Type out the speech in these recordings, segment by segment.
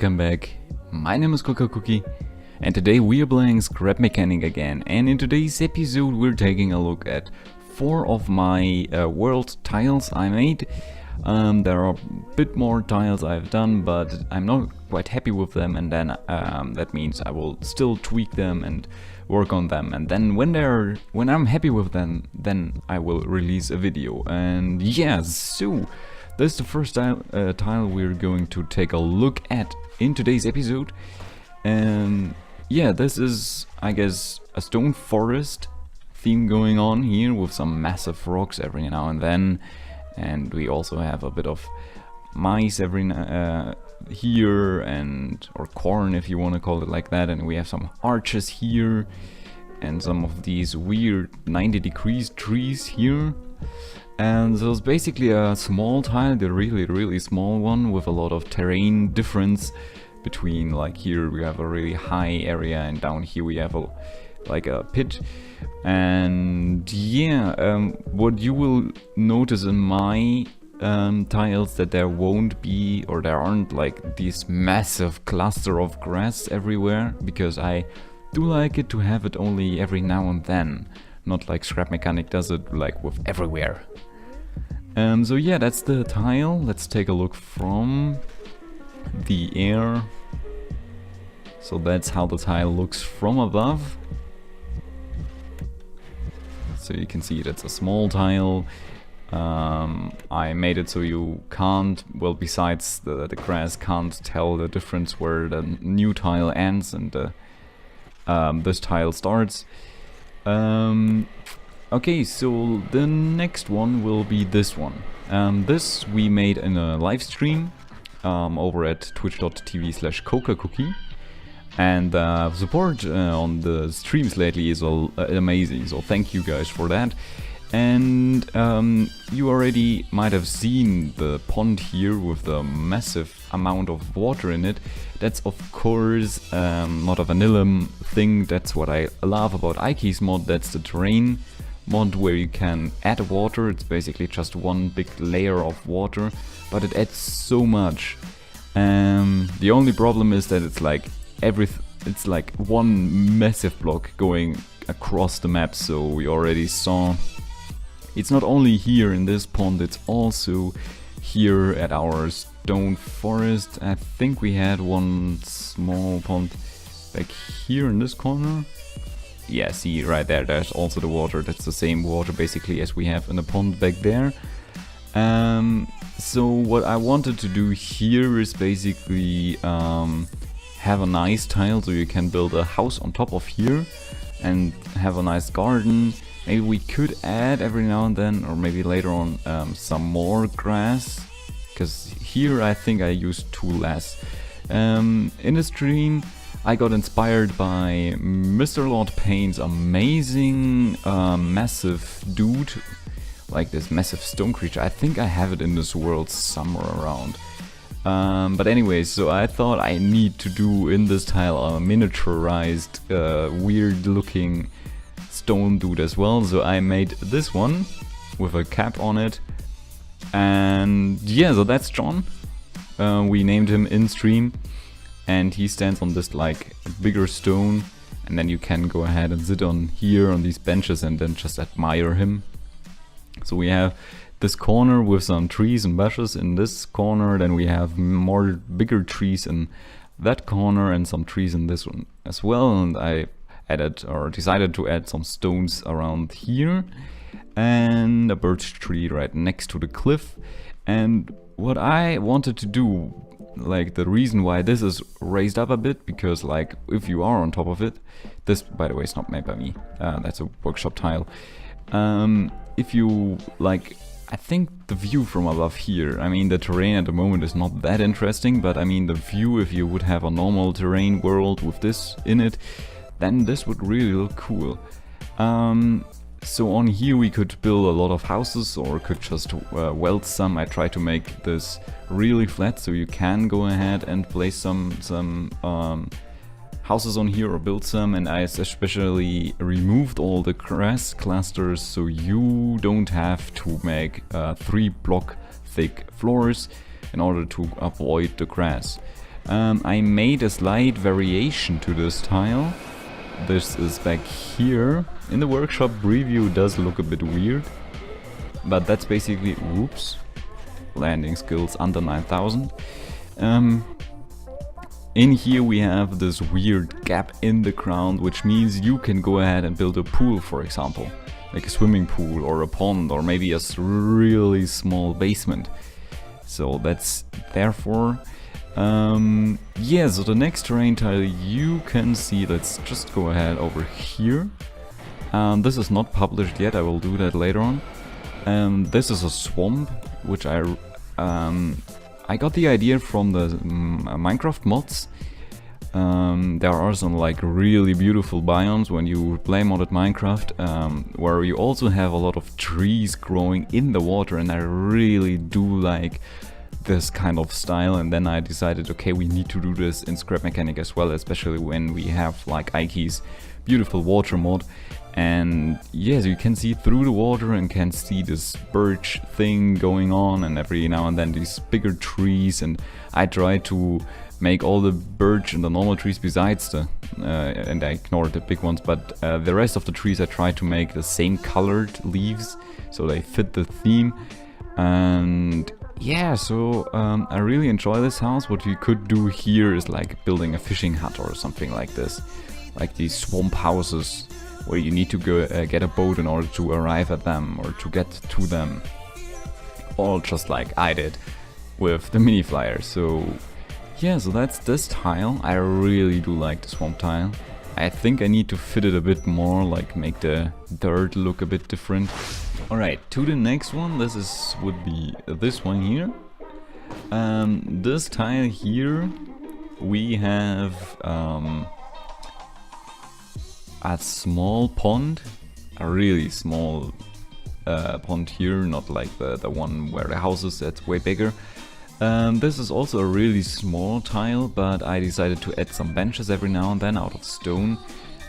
welcome back. My name is CocoaCoCi and today we are playing Scrap Mechanic again, and in today's episode we're taking a look at 4 of my world tiles I made. There are a bit more tiles I've done, but I'm not quite happy with them, and then that means I will still tweak them and work on them, and then when I'm happy with them, then I will release a video. And yeah, so this is the first tile we're going to take a look at in today's episode. And yeah, this is, I guess, a stone forest theme going on here with some massive rocks every now and then. And we also have a bit of mice every here, and or corn if you want to call it like that. And we have some arches here and some of these weird 90 degrees trees here. And so it's basically a small tile, the really small one, with a lot of terrain difference between, like, here we have a really high area and down here we have like a pit. And yeah, what you will notice in my tiles that there won't be, or there aren't, like this massive cluster of grass everywhere, because I do like it to have it only every now and then, not like Scrap Mechanic does it like with everywhere. So yeah, that's the tile. Let's take a look from the air. So that's how the tile looks from above. So you can see it's a small tile. I made it so you can't, well, besides the grass, can't tell the difference where the new tile ends and this tile starts. Okay, so the next one will be this one. This we made in a live stream over at twitch.tv/CocoaCoCi. And support on the streams lately is amazing, so thank you guys for that. And you already might have seen the pond here with the massive amount of water in it. That's of course not a vanilla thing. That's what I love about Ike's mod. That's the terrain mod where you can add water. It's basically just one big layer of water, but it adds so much. The only problem is that it's like it's like one massive block going across the map. So we already saw it's not only here in this pond, it's also here at our stone forest. I think we had one small pond back here in this corner. Yeah, see right there, there's also the water. That's the same water basically as we have in the pond back there. So what I wanted to do here is basically have a nice tile so you can build a house on top of here and have a nice garden. Maybe we could add every now and then, or maybe later on, some more grass, because here I think I used too less. In the stream I got inspired by Mr. Lord Payne's amazing massive dude, like this massive stone creature. I think I have it in this world somewhere around. But anyways, so I thought I need to do in this tile a miniaturized, weird looking stone dude as well. So I made this one with a cap on it. And yeah, so that's John. We named him in stream. And he stands on this like bigger stone. And then you can go ahead and sit on here on these benches and then just admire him. So we have this corner with some trees and bushes in this corner, then we have more bigger trees in that corner and some trees in this one as well. And I added, or decided to add, some stones around here and a birch tree right next to the cliff. And what I wanted to do, like the reason why this is raised up a bit, because like if you are on top of it, this by the way is not made by me, that's a workshop tile. If you like, I think the view from above here, I mean the terrain at the moment is not that interesting, but I mean the view, if you would have a normal terrain world with this in it, then this would really look cool. So on here we could build a lot of houses, or could just weld some. I try to make this really flat so you can go ahead and place some houses on here or build some, and I especially removed all the grass clusters so you don't have to make 3 block thick floors in order to avoid the grass. I made a slight variation to this tile. This is back here. In the workshop preview does look a bit weird, but that's basically, whoops, landing skills under 9000. In here we have this weird gap in the ground, which means you can go ahead and build a pool, for example, like a swimming pool or a pond or maybe a really small basement. So that's therefore, yeah, so the next terrain tile you can see, let's just go ahead over here. This is not published yet, I will do that later on. This is a swamp, which I got the idea from the Minecraft mods. There are some like really beautiful biomes when you play modded Minecraft, where you also have a lot of trees growing in the water, and I really do like this kind of style. And then I decided, okay, we need to do this in Scrap Mechanic as well, especially when we have like Ike's beautiful water mod. And yes, you can see through the water and can see this birch thing going on, and every now and then these bigger trees, and I try to make all the birch and the normal trees besides the and I ignored the big ones, but the rest of the trees I try to make the same colored leaves so they fit the theme. And yeah, so I really enjoy this house. What you could do here is like building a fishing hut or something like this, like these swamp houses where you need to go get a boat in order to arrive at them or to get to them, all just like I did with the mini flyer. So yeah, so that's this tile. I really do like the swamp tile. I think I need to fit it a bit more, like make the dirt look a bit different. Alright, to the next one. This would be this one here. This tile here, we have a small pond, a really small pond here, not like the one where the house is, that's way bigger. This is also a really small tile, but I decided to add some benches every now and then out of stone.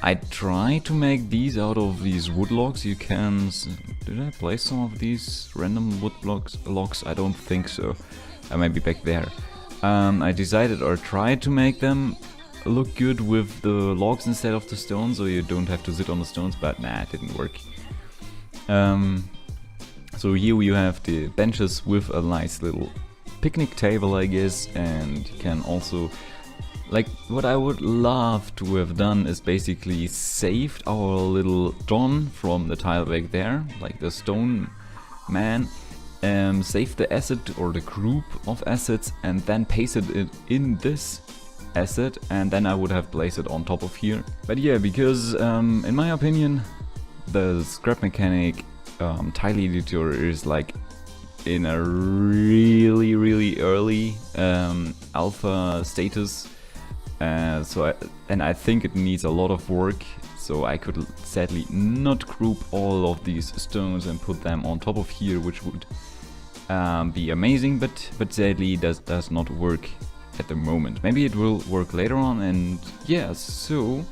I try to make these out of these wood logs. You can... Did I place some of these random wood logs? I don't think so. I might be back there. I decided or tried to make them look good with the logs instead of the stones, so you don't have to sit on the stones, but nah, it didn't work. So here you have the benches with a nice little picnic table, I guess, and you can also, like, what I would love to have done is basically saved our little John from the tile back there, like the stone man, save the asset or the group of assets and then pasted it in this asset, and then I would have placed it on top of here. But yeah, because in my opinion the Scrap Mechanic tile editor is like in a really early alpha status, and I think it needs a lot of work, so I could sadly not group all of these stones and put them on top of here, which would be amazing, but sadly does not work at the moment. Maybe it will work later on. And yeah, so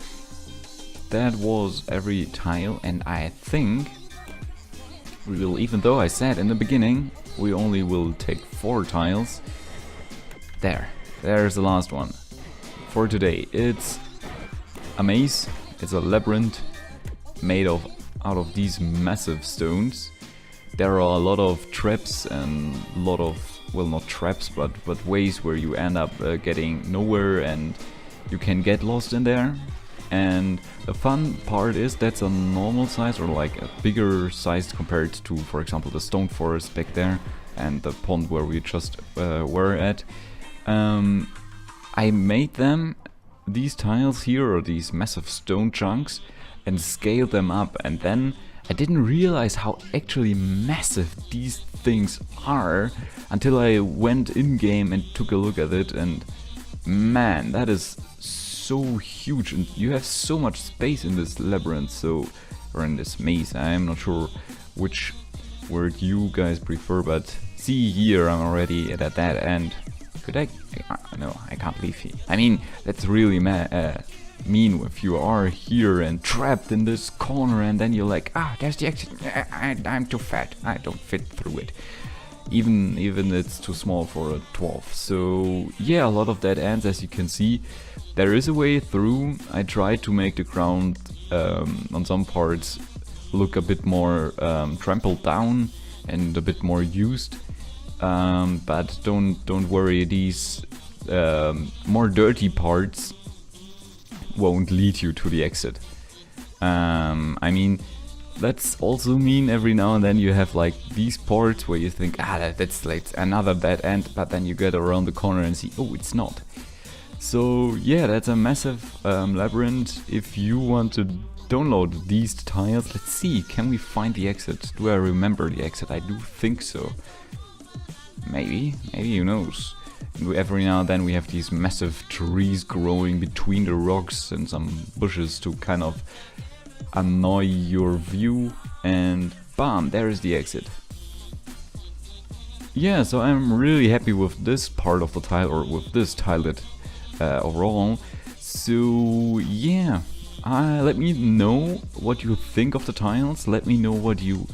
that was every tile, and I think we will, even though I said in the beginning we only will take 4 tiles, there's the last one for today. It's a maze, it's a labyrinth made out of these massive stones. There are a lot of traps and a lot of, well, not traps, but ways where you end up getting nowhere and you can get lost in there. And the fun part is that's a normal size, or like a bigger size compared to, for example, the stone forest back there and the pond where we just were at. I made them, these tiles here, or these massive stone chunks, and scaled them up, and then I didn't realize how actually massive these things are until I went in game and took a look at it, and man, that is so huge, and you have so much space in this labyrinth, so, or in this maze. I'm not sure which word you guys prefer, but see here, I'm already at that end. Could I? No, I can't leave here. I mean, that's really mean if you are here and trapped in this corner, and then you're like, there's the exit. I'm too fat. I don't fit through it. even it's too small for a dwarf. So yeah, a lot of dead ends, as you can see. There is a way through. I tried to make the ground on some parts look a bit more trampled down and a bit more used, but don't worry, these more dirty parts won't lead you to the exit. I mean, that's also mean every now and then you have like these parts where you think, that's like another dead end, but then you get around the corner and see, oh, it's not. So yeah, that's a massive labyrinth. If you want to download these tiles, let's see, can we find the exit? Do I remember the exit? I do think so. Maybe, who knows? Every now and then we have these massive trees growing between the rocks and some bushes to kind of annoy your view, and bam, there is the exit. Yeah, so I'm really happy with this part of the tile, or with this tile overall. So yeah, let me know what you think of the tiles, let me know what you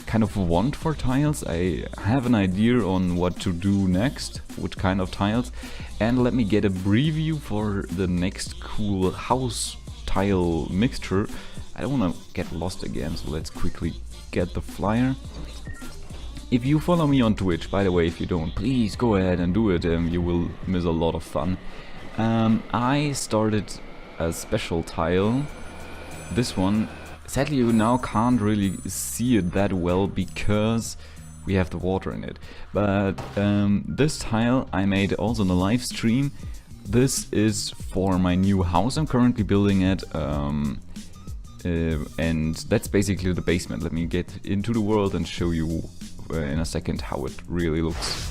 kind of want for tiles. I have an idea on what to do next, what kind of tiles, and let me get a preview for the next cool house tile mixture. I don't want to get lost again, so let's quickly get the flyer. If you follow me on Twitch, by the way, if you don't, please go ahead and do it, you will miss a lot of fun. I started a special tile, this one. Sadly, you now can't really see it that well because we have the water in it. But this tile I made also in the live stream. This is for my new house I'm currently building it. And that's basically the basement. Let me get into the world and show you in a second how it really looks.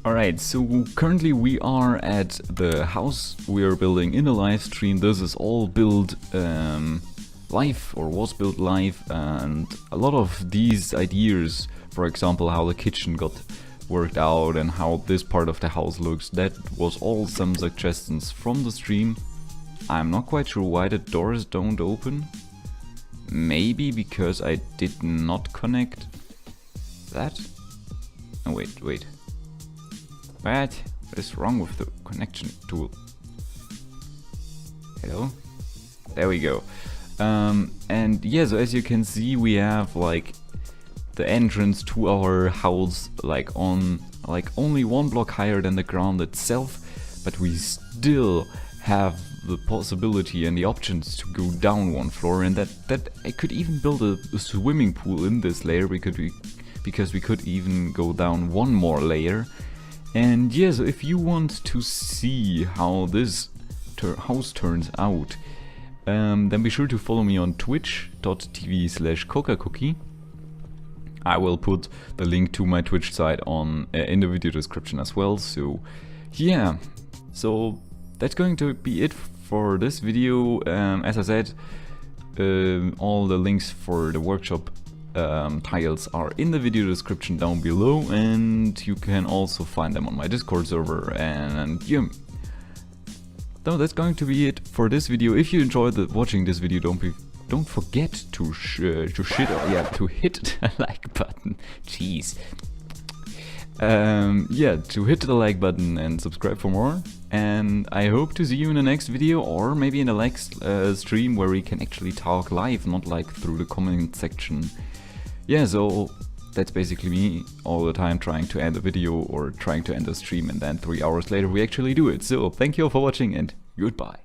Alright, so currently we are at the house we are building in the live stream. This is all built live, or was built live, and a lot of these ideas, for example how the kitchen got worked out and how this part of the house looks, that was all some suggestions from the stream. I'm not quite sure why the doors don't open. Maybe because I did not connect that? Oh wait. What is wrong with the connection tool? Hello? There we go. And yeah, so as you can see, we have like the entrance to our house like only one block higher than the ground itself, but we still have the possibility and the options to go down one floor, and that I could even build a swimming pool in this layer because we could even go down one more layer. And yeah, so if you want to see how this house turns out, then be sure to follow me on twitch.tv/CocoaCoCi. I will put the link to my Twitch site on in the video description as well. So yeah, so that's going to be it for this video. As I said, all the links for the workshop tiles are in the video description down below, and you can also find them on my Discord server. And yeah, so that's going to be it for this video. If you enjoyed watching this video, don't forget to hit the like button. Jeez. Yeah, to hit the like button and subscribe for more. And I hope to see you in the next video, or maybe in the next stream where we can actually talk live, not like through the comment section. Yeah, so that's basically me all the time trying to end a video or trying to end a stream, and then 3 hours later we actually do it. So thank you all for watching, and goodbye.